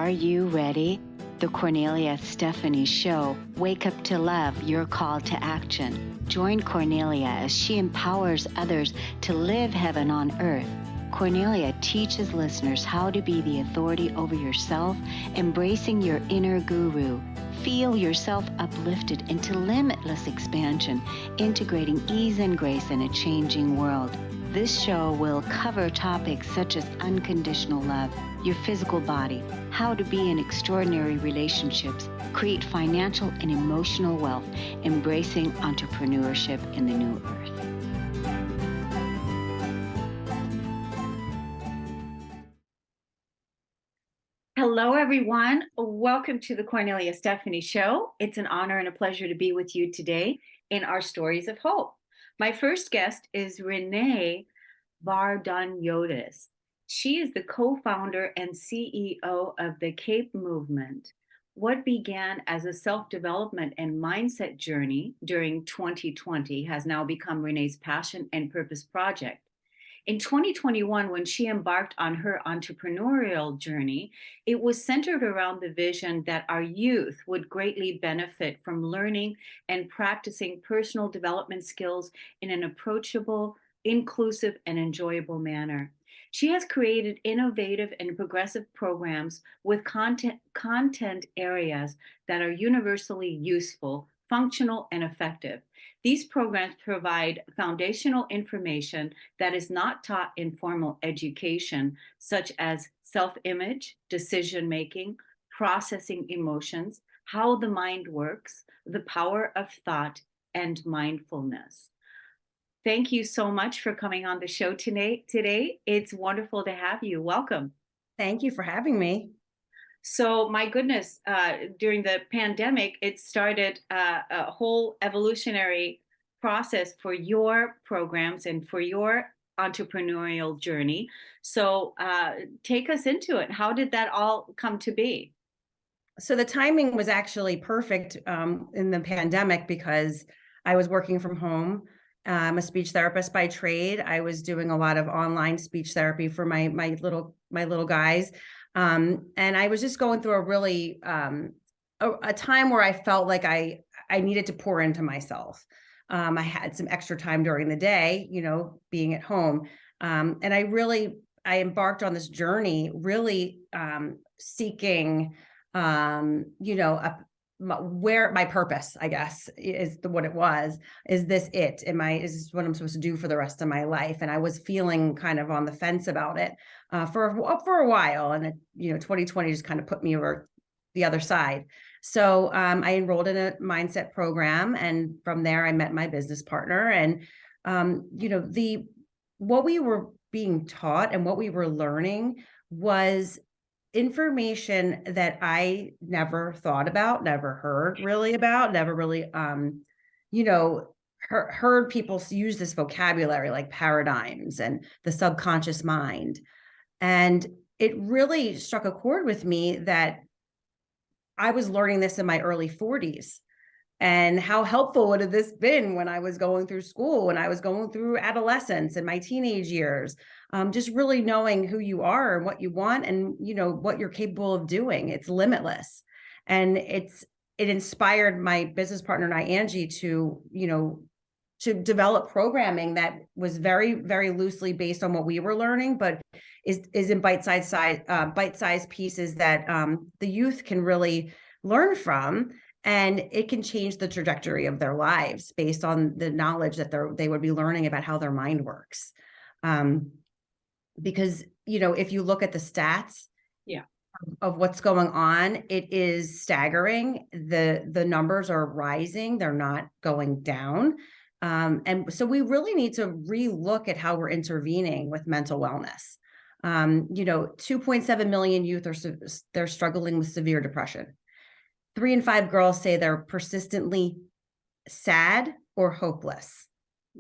Are you ready? The Kornelia Stephanie Show. Wake up to love, your call to action. Join Kornelia as she empowers others to live heaven on earth. Kornelia teaches listeners how to be the authority over yourself, embracing your inner guru. Feel yourself uplifted into limitless expansion, integrating ease and grace in a changing world. This show will cover topics such as unconditional love, your physical body, how to be in extraordinary relationships, create financial and emotional wealth, embracing entrepreneurship in the new earth. Hello, everyone. Welcome to the Kornelia Stephanie Show. It's an honor and a pleasure to be with you today in our Stories of Hope. My first guest is Renee Vardouniotis. She is the co-founder and CEO of the CAPE movement. What began as a self-development and mindset journey during 2020 has now become Renee's passion and purpose project. In 2021, when she embarked on her entrepreneurial journey, it was centered around the vision that our youth would greatly benefit from learning and practicing personal development skills in an approachable, inclusive, and enjoyable manner. She has created innovative and progressive programs with content areas that are universally useful, functional, and effective. These programs provide foundational information that is not taught in formal education, such as self-image, decision-making, processing emotions, how the mind works, the power of thought, and mindfulness. Thank you so much for coming on the show today. It's wonderful to have you. Welcome. Thank you for having me. So, my goodness, during the pandemic, it started a whole evolutionary process for your programs and for your entrepreneurial journey. So, take us into it. How did that all come to be? So the timing was actually perfect in the pandemic because I was working from home. I'm a speech therapist by trade. I was doing a lot of online speech therapy for my little guys. And I was just going through a really a time where I felt like I needed to pour into myself. I had some extra time during the day, being at home. And I embarked on this journey, really seeking, where my purpose, I guess, is what it was. Is this it? Is this what I'm supposed to do for the rest of my life? And I was feeling kind of on the fence about it for a while. And 2020 just kind of put me over the other side. So I enrolled in a mindset program, and from there I met my business partner. And what we were being taught and what we were learning was information that I never thought about, never heard really about, never really, heard people use this vocabulary like paradigms and the subconscious mind. And it really struck a chord with me that I was learning this in my early 40s. And how helpful would have this been when I was going through school, when I was going through adolescence and my teenage years, just really knowing who you are and what you want and, what you're capable of doing. It's limitless. And it inspired my business partner and I, Angie, to develop programming that was very, very loosely based on what we were learning, but is in bite-sized pieces that the youth can really learn from. And it can change the trajectory of their lives based on the knowledge that they would be learning about how their mind works. Because, if you look at the stats of what's going on, it is staggering. The numbers are rising. They're not going down. And so we really need to relook at how we're intervening with mental wellness. 2.7 million youth they're struggling with severe depression. 3 in 5 girls say they're persistently sad or hopeless,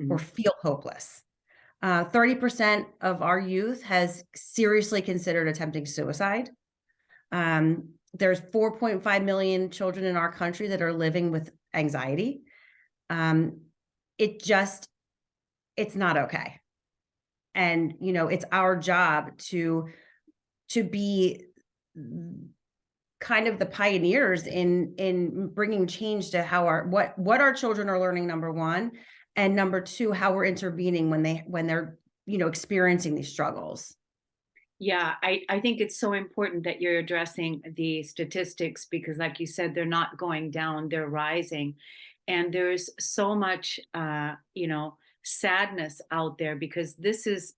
or feel hopeless. 30% of our youth has seriously considered attempting suicide. There's 4.5 million children in our country that are living with anxiety. It's not okay. And, it's our job to be kind of the pioneers in bringing change to how what our children are learning, number one, and number two, how we're intervening when they're experiencing these struggles. Yeah, I think it's so important that you're addressing the statistics because, like you said, they're not going down, they're rising. And there's so much, sadness out there because this is,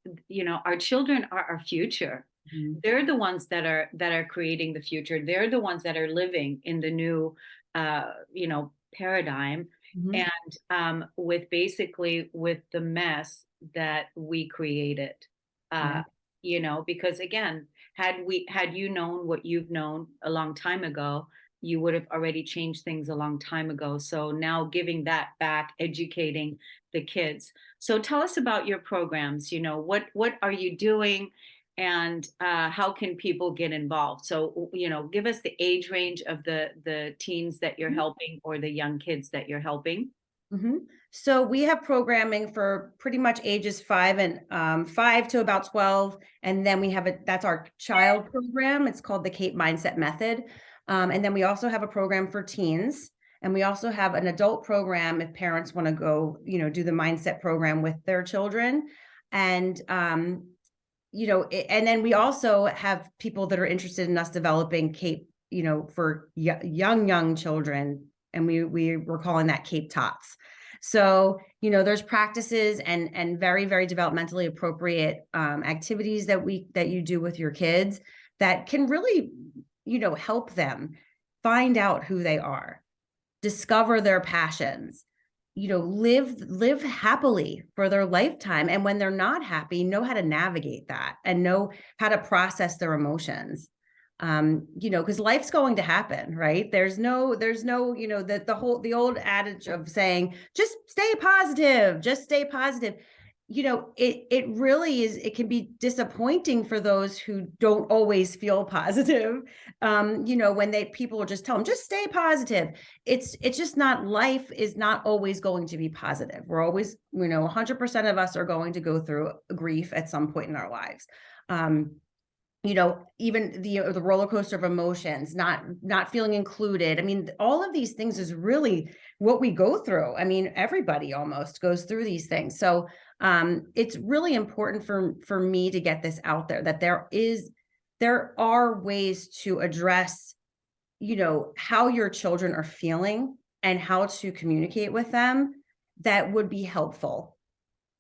our children are our future. Mhm. They're the ones that are creating the future. They're the ones that are living in the new, paradigm. Mhm. And with the mess that we created. Yeah. Uh, because again, had you known what you've known a long time ago, you would have already changed things a long time ago. So now giving that back, educating the kids. So tell us about your programs. What are you doing, and how can people get involved? So give us the age range of the teens that you're helping or the young kids that you're helping. hmm So we have programming for pretty much ages 5 to about 12, and then we have that's our child program. It's called the Cape Mindset Method, and then we also have a program for teens, and we also have an adult program if parents want to go, do the mindset program with their children, and and then we also have people that are interested in us developing Cape, for young children, and we're calling that Cape Tots. So, there's practices and very, very developmentally appropriate activities that you do with your kids that can really, help them find out who they are, discover their passions, live happily for their lifetime. And when they're not happy, know how to navigate that and know how to process their emotions. Because life's going to happen, right? There's no, the old adage of saying, just stay positive. It really is, it can be disappointing for those who don't always feel positive. When people will just tell them, just stay positive. It's just not, life is not always going to be positive. We're always, 100% of us are going to go through grief at some point in our lives. Even the roller coaster of emotions, not feeling included. I mean, all of these things is really what we go through. I mean, everybody almost goes through these things. So it's really important for me to get this out there, that there are ways to address, how your children are feeling and how to communicate with them that would be helpful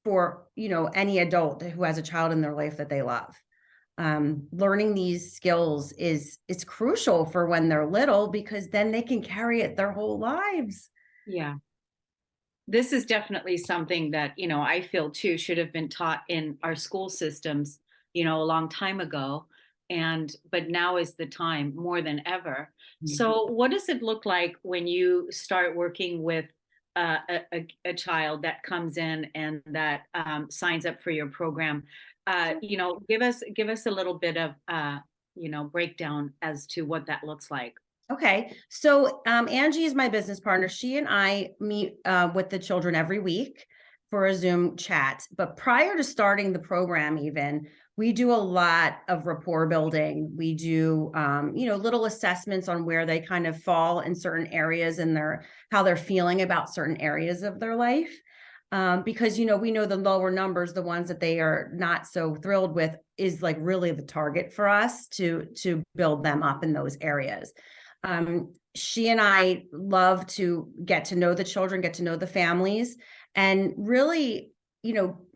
for, any adult who has a child in their life that they love. Learning these skills is crucial for when they're little, because then they can carry it their whole lives. Yeah. This is definitely something that, I feel too should have been taught in our school systems, a long time ago. But now is the time more than ever. Mhm. So, what does it look like when you start working with a child that comes in and that signs up for your program? Give us a little bit of breakdown as to what that looks like. Okay. So Angie is my business partner. She and I meet with the children every week for a Zoom chat. But prior to starting the program, even, we do a lot of rapport building. We do, little assessments on where they kind of fall in certain areas and how they're feeling about certain areas of their life. Because, we know the lower numbers, the ones that they are not so thrilled with, is like really the target for us to build them up in those areas. She and I love to get to know the children, get to know the families, and really,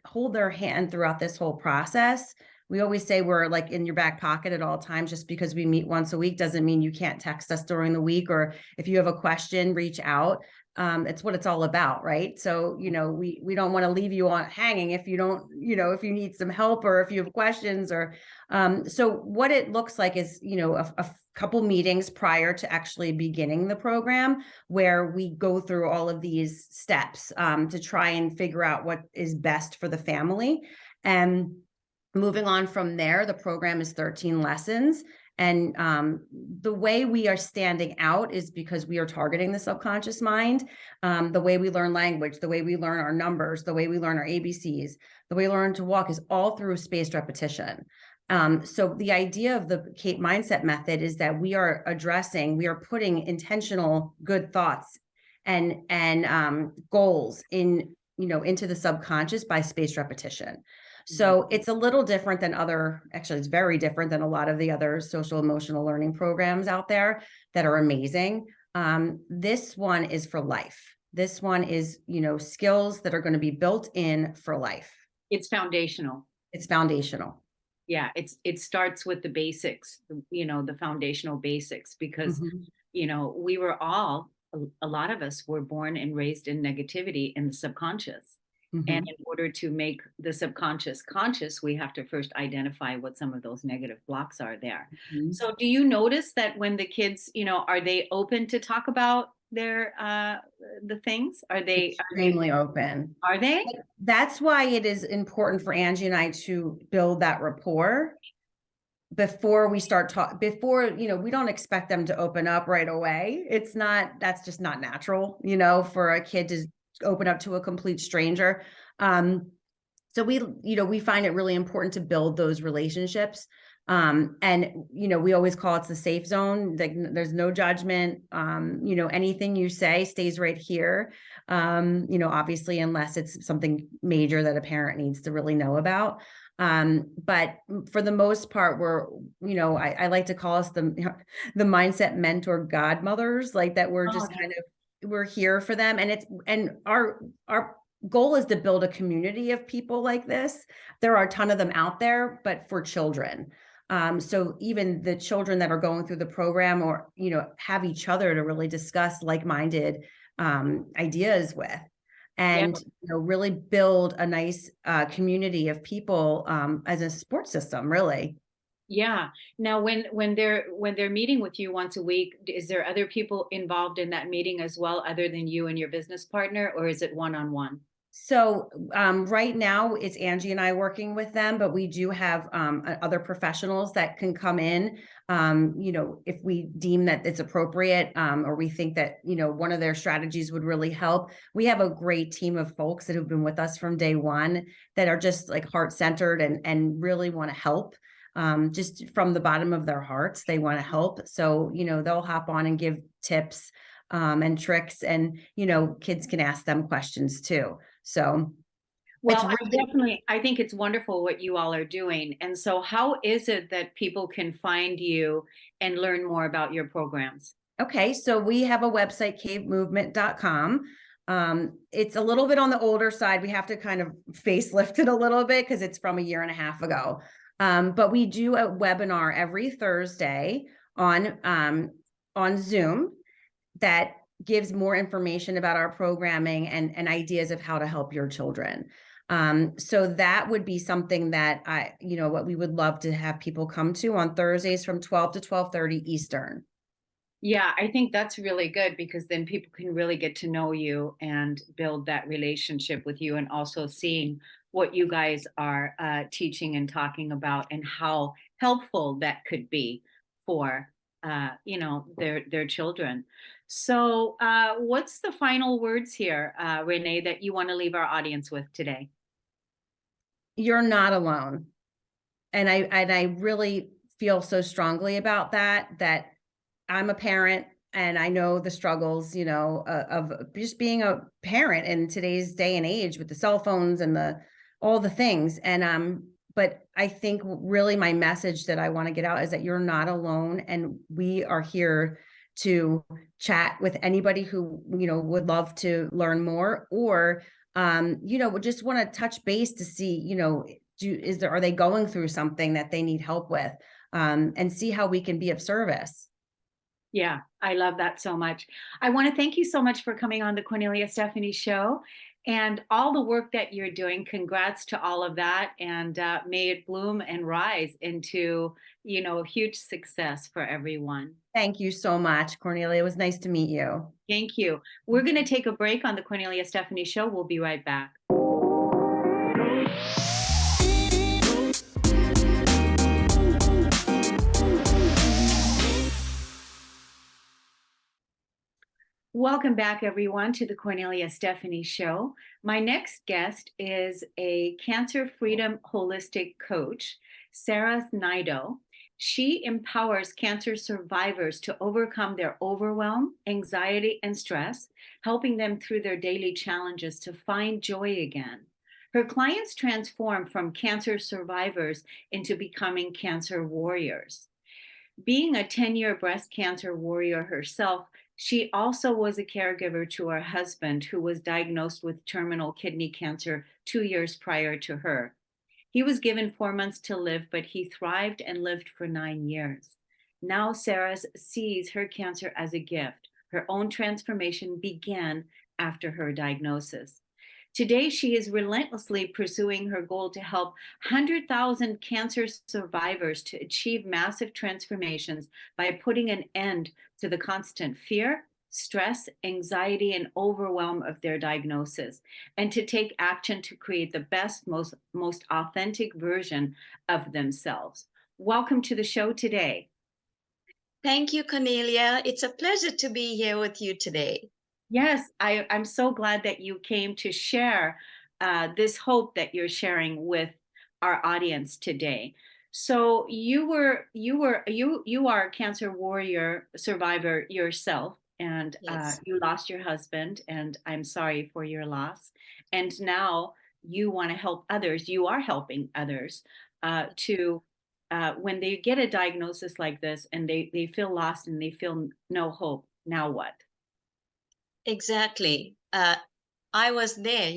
hold their hand throughout this whole process. We always say we're like in your back pocket at all times. Just because we meet once a week doesn't mean you can't text us during the week, or if you have a question, reach out. It's what it's all about, right? So, we don't want to leave you on hanging if you don't, if you need some help or if you have questions, or so what it looks like is, a couple meetings prior to actually beginning the program, where we go through all of these steps to try and figure out what is best for the family. And moving on from there, the program is 13 lessons. And the way we are standing out is because we are targeting the subconscious mind. The way we learn language, the way we learn our numbers, the way we learn our ABCs, the way we learn to walk is all through spaced repetition. So the idea of the CAPE mindset method is that we are putting intentional good thoughts and goals into the subconscious by spaced repetition. So it's a little different than actually it's very different than a lot of the other social emotional learning programs out there that are amazing. This one is for life. This one is, skills that are going to be built in for life. It's foundational. It's foundational. Yeah, it starts with the basics, the foundational basics, because, we were all, a lot of us were born and raised in negativity in the subconscious. And in order to make the subconscious conscious, we have to first identify what some of those negative blocks are there. So do you notice that when the kids, are they open to talk about the things? Are they Extremely open? Are they? That's why it is important for Angie and I to build that rapport before we start we don't expect them to open up right away. That's just not natural, for a kid to open up to a complete stranger. So we find it really important to build those relationships. And we always call it the safe zone. Like, there's no judgment. Anything you say stays right here. Obviously, unless it's something major that a parent needs to really know about. But for the most part, I like to call us the mindset mentor godmothers, like that. We're just we're here for them. And our goal is to build a community of people like this. There are a ton of them out there, but for children. So even the children that are going through the program, or, have each other to really discuss like-minded ideas with, and really build a nice community of people as a support system, really. Yeah. Now, when they're meeting with you once a week, is there other people involved in that meeting as well, other than you and your business partner, or is it one-on-one? So right now it's Angie and I working with them, but we do have other professionals that can come in, if we deem that it's appropriate, or we think that, one of their strategies would really help. We have a great team of folks that have been with us from day one that are just like heart-centered and really want to help. Just from the bottom of their hearts, they want to help. So, they'll hop on and give tips and tricks, and, kids can ask them questions too. So Well, I think it's wonderful what you all are doing. And so how is it that people can find you and learn more about your programs? Okay, so we have a website, cavemovement.com. It's a little bit on the older side. We have to kind of facelift it a little bit because it's from a year and a half ago. But we do a webinar every Thursday on Zoom that gives more information about our programming and ideas of how to help your children. So that would be something that what we would love to have people come to on Thursdays from 12 to 12:30 Eastern. Yeah, I think that's really good, because then people can really get to know you and build that relationship with you, and also seeing what you guys are teaching and talking about, and how helpful that could be for their children. So what's the final words here, Renee, that you want to leave our audience with today? You're not alone. And I really feel so strongly about that I'm a parent, and I know the struggles, of just being a parent in today's day and age with the cell phones and all the things. And but I think really my message that I want to get out is that you're not alone, and we are here to chat with anybody who, would love to learn more, or would just want to touch base to see, are they going through something that they need help with, and see how we can be of service. Yeah, I love that so much. I want to thank you so much for coming on the Kornelia Stephanie Show, and all the work that you're doing. Congrats to all of that, and may it bloom and rise into, huge success for everyone. Thank you so much, Kornelia. It was nice to meet you. Thank you. We're going to take a break on the Kornelia Stephanie Show. We'll be right back. Welcome back, everyone, to the Kornelia Stephanie Show. My next guest is a cancer freedom holistic coach, Saras Naidoo. She empowers cancer survivors to overcome their overwhelm, anxiety, and stress, helping them through their daily challenges to find joy again. Her clients transform from cancer survivors into becoming cancer warriors. Being a 10-year breast cancer warrior herself, she also was a caregiver to her husband, who was diagnosed with terminal kidney cancer 2 years prior to her. He was given 4 months to live, but he thrived and lived for 9 years. Now, Sarah sees her cancer as a gift. Her own transformation began after her diagnosis. Today, she is relentlessly pursuing her goal to help 100,000 cancer survivors to achieve massive transformations by putting an end to the constant fear, stress, anxiety, and overwhelm of their diagnosis, and to take action to create the best, most authentic version of themselves. Welcome to the show today. Thank you, Cornelia. It's a pleasure to be here with you today. Yes, I'm so glad that you came to share this hope that you're sharing with our audience today. So you are a cancer warrior survivor yourself, and Yes, you lost your husband, and I'm sorry for your loss. And now you want to help others. You are helping others to when they get a diagnosis like this and they feel lost and they feel no hope. Now what? exactly. I was there,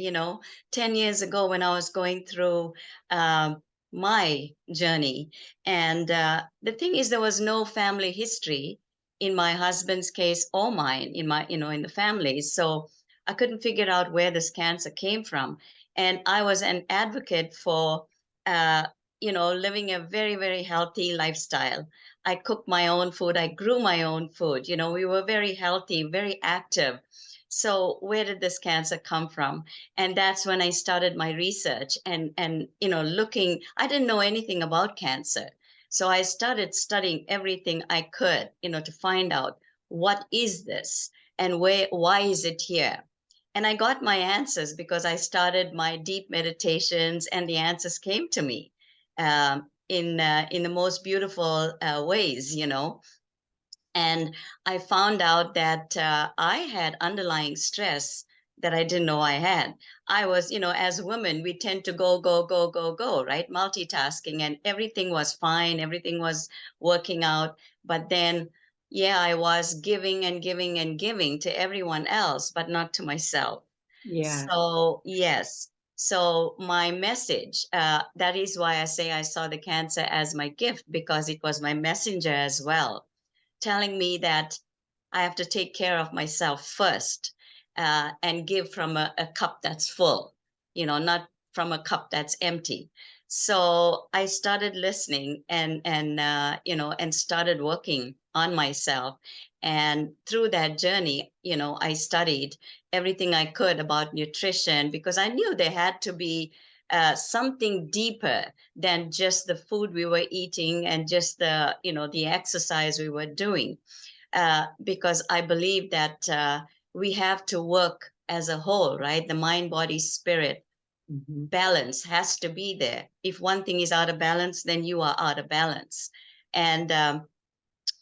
10 years ago when I was going through my journey. And the thing is, there was no family history in my husband's case or mine in the family. So I couldn't figure out where this cancer came from. And I was an advocate for, living a very, very healthy lifestyle. I cooked my own food. I grew my own food. We were very healthy, very active. So where did this cancer come from? And that's when I started my research and looking. I didn't know anything about cancer, so I started studying everything I could, to find out what is this and why is it here. And I got my answers because I started my deep meditations, and the answers came to me in the most beautiful ways. And I found out that I had underlying stress that I didn't know I had. I was, as women, we tend to go, go, go, go, go, right? Multitasking, and everything was fine, everything was working out. But then, yeah, I was giving and giving and giving to everyone else, but not to myself. Yes. So, yes. So, my message, that is why I say I saw the cancer as my gift, because it was my messenger as well, telling me that I have to take care of myself first, and give from a cup that's full, not from a cup that's empty. So I started listening and started working on myself. And through that journey, I studied everything I could about nutrition, because I knew there had to be something deeper than just the food we were eating and just the exercise we were doing, because I believe that we have to work as a whole, right? The mind, body, spirit Mhm. balance has to be there. If one thing is out of balance, then you are out of balance. And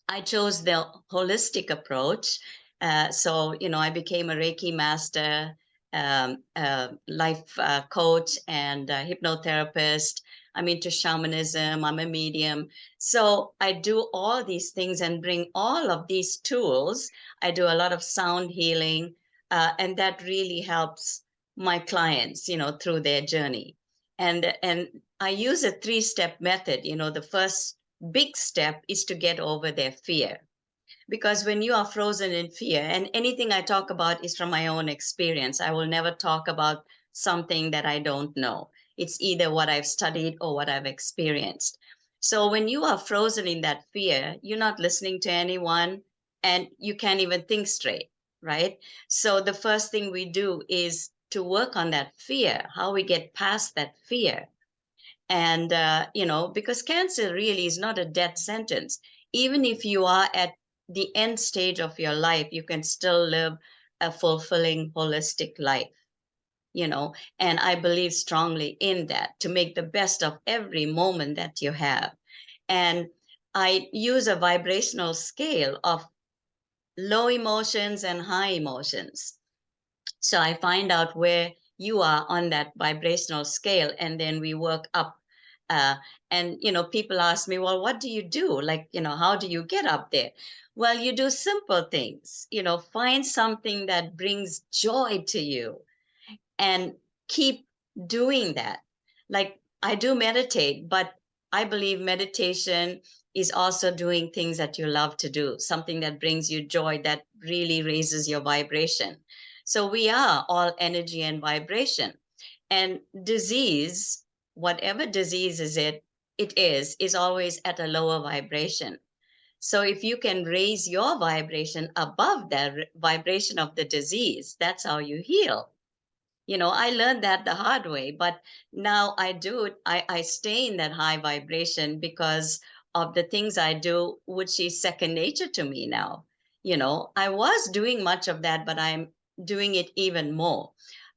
I chose the holistic approach. So, I became a Reiki master, life coach, and hypnotherapist. I'm into shamanism. I'm a medium. So I do all these things and bring all of these tools. I do a lot of sound healing, and that really helps my clients, through their journey. And I use a three-step method. The first big step is to get over their fear, because when you are frozen in fear, and anything I talk about is from my own experience, I will never talk about something that I don't know. It's either what I've studied or what I've experienced. So when you are frozen in that fear, you're not listening to anyone, and you can't even think straight, right? So the first thing we do is to work on that fear, how we get past that fear. And because cancer really is not a death sentence. Even if you are at the end stage of your life, you can still live a fulfilling, holistic life, and I believe strongly in that, to make the best of every moment that you have. And I use a vibrational scale of low emotions and high emotions. So I find out where you are on that vibrational scale, and then we work up. Uh, and people ask me, well, what do you do? Like, how do you get up there? Well, you do simple things. Find something that brings joy to you, and keep doing that. Like, I do meditate, but I believe meditation is also doing things that you love to do, something that brings you joy, that really raises your vibration. So we are all energy and vibration. And disease, whatever disease it is always at a lower vibration. So if you can raise your vibration above the vibration of the disease, that's how you heal. I learned that the hard way, but now I do it. I stay in that high vibration because of the things I do, which is second nature to me now. I was doing much of that, but I'm doing it even more.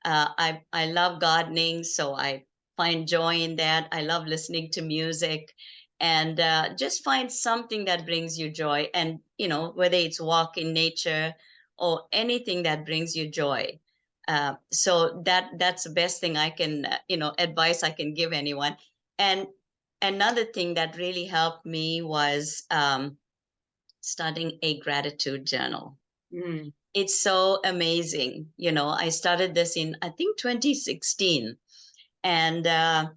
I love gardening, so I find joy in that. I love listening to music, and just find something that brings you joy. And whether it's walk in nature or anything that brings you joy. So that's the best thing I can, advice I can give anyone. And another thing that really helped me was starting a gratitude journal. Mm. It's so amazing. I started this in, I think, 2016. And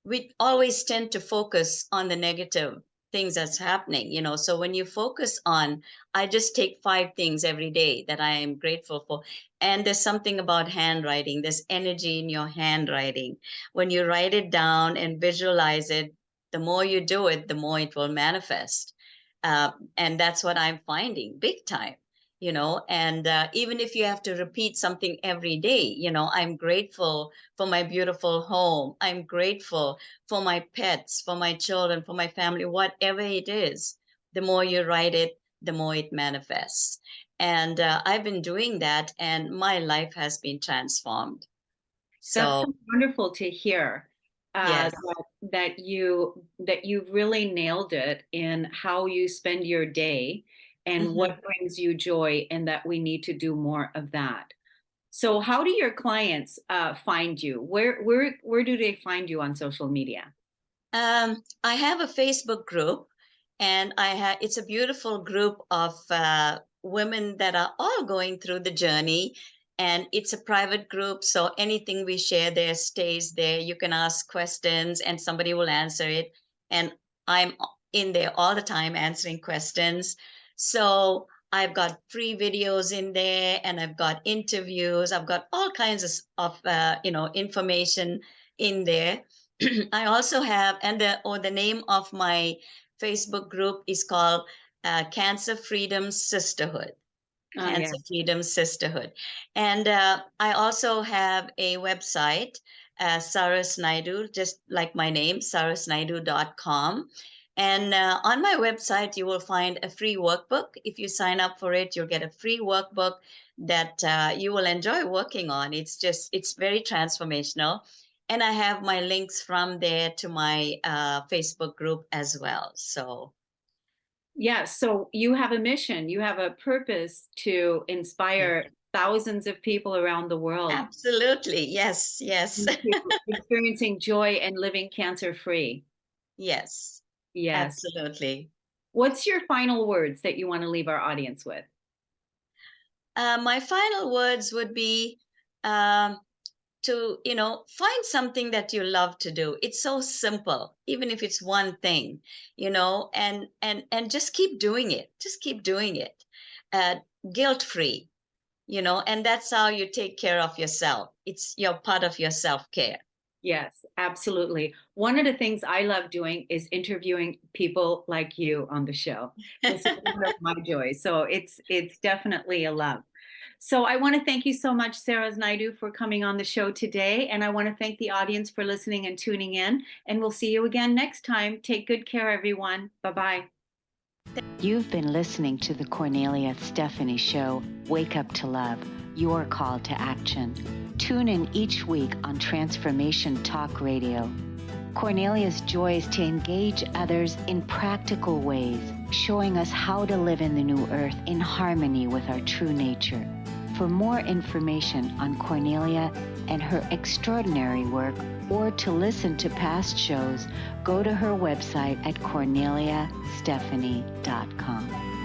we always tend to focus on the negative things that's happening. So when you focus on, I just take 5 things every day that I am grateful for. And there's something about handwriting, there's energy in your handwriting. When you write it down and visualize it, the more you do it, the more it will manifest. And that's what I'm finding big time. And even if you have to repeat something every day, I'm grateful for my beautiful home. I'm grateful for my pets, for my children, for my family, whatever it is. The more you write it, the more it manifests. And I've been doing that, and my life has been transformed. That's So, so wonderful to hear. yes. That you've really nailed it in how you spend your day and Mhm. what brings you joy, and that we need to do more of that. So, how do your clients find you? Where do they find you on social media? I have a Facebook group, and it's a beautiful group of women that are all going through the journey. And it's a private group, so anything we share there stays there. You can ask questions, and somebody will answer it. And I'm in there all the time answering questions. So I've got free videos in there, and I've got interviews. I've got all kinds of information in there. I also have, and the name of my Facebook group is called Cancer Freedom Sisterhood. Oh, yeah. Cancer Freedom Sisterhood. And I also have a website, Saras Naidoo, just like my name, sarasnaidoo.com. And on my website, you will find a free workbook. If you sign up for it, you'll get a free workbook that you will enjoy working on. It's very transformational. And I have my links from there to my Facebook group as well. So, Yeah, so you have a mission, you have a purpose to yeah. inspire thousands of people around the world Absolutely. Yes, yes. into experiencing joy and living cancer free. Yes, Yes. absolutely. What's your final words that you want to leave our audience with? My final words would be um, to, find something that you love to do. It's so simple, even if it's one thing, and just keep doing it. Just keep doing it, uh, guilt free, and that's how you take care of yourself. It's your part of your self care. Yes, absolutely. One of the things I love doing is interviewing people like you on the show. This is one of my joys. So it's definitely a love. So I want to thank you so much, Saras Naidoo, for coming on the show today. And I want to thank the audience for listening and tuning in. And we'll see you again next time. Take good care, everyone. Bye-bye. You've been listening to the Kornelia Stephanie Show, Wake Up to Love, your call to action. Tune in each week on Transformation Talk Radio. Kornelia's joy is to engage others in practical ways, showing us how to live in the new earth in harmony with our true nature. For more information on Kornelia and her extraordinary work, or to listen to past shows, go to her website at korneliastephanie.com.